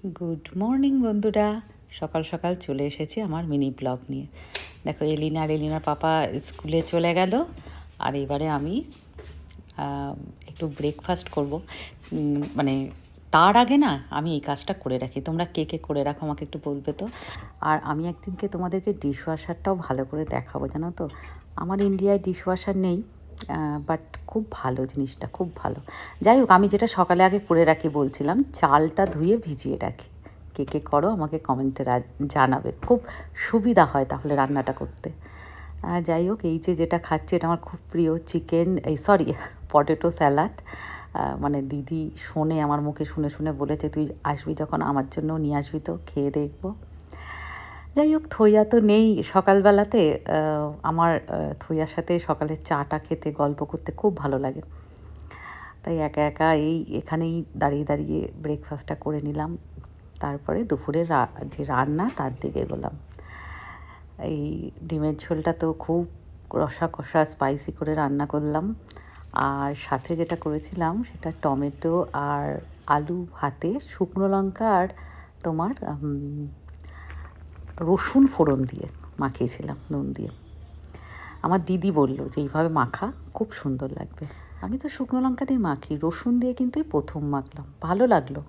Good morning বন্ধুরা, সকাল সকাল চলে এসেছি আমার মিনি ব্লগ নিয়ে। দেখো এলিনার পাপা স্কুলে চলে গেল, আর এবারে আমি একটু ব্রেকফাস্ট করব। মানে তার আগে না আমি এই কাজটা করে রাখি। তোমরা কে কে করে রাখো আমাকে একটু বলবে তো। আর আমি একদিনকে তোমাদেরকে ডিশওয়াশারটাও ভালো করে দেখাবো, জানো তো। আমার ইন্ডিয়ায় ডিশওয়াশার নেই, বাট খুব ভালো জিনিসটা, খুব ভালো। যাই হোক, আমি যেটা সকালে আগে করে রাখি বলছিলাম, চালটা ধুয়ে ভিজিয়ে রাখি। কে কে করো আমাকে কমেন্টে জানাবে, খুব সুবিধা হয় তাহলে রান্নাটা করতে। যাই হোক, এই যেটা খাচ্ছি এটা আমার খুব প্রিয়, পটেটো স্যালাড। মানে দিদি শোনে, আমার মুখে শুনে শুনে বলেছে, তুই আসবি যখন আমার জন্য নিয়ে আসবি, তো খেয়ে দেখবো। যাই হোক, থইয়া তো নেই সকালবেলাতে। আমার থইয়ার সাথে সকালের চাটা খেতে, গল্প করতে খুব ভালো লাগে। তাই একা একা এখানেই দাঁড়িয়ে দাঁড়িয়ে ব্রেকফাস্টটা করে নিলাম। তারপরে দুপুরের যে রান্না তার দিকে এগোলাম। এই ডিমের ঝোলটা তো খুব রসা কষা স্পাইসি করে রান্না করলাম। আর সাথে যেটা করেছিলাম সেটা টমেটো আর আলু ভাতে শুকনো লঙ্কা আর তোমার রসুন ফোড়ন দিয়ে মাখিয়েছিলাম নুন দিয়ে। আমার দিদি বলল যে এইভাবে মাখা খুব সুন্দর লাগবে। আমি তো শুকনো লঙ্কা দিয়ে মাখি, রসুন দিয়ে কিন্তু এই প্রথম মাখলাম, ভালো লাগলো।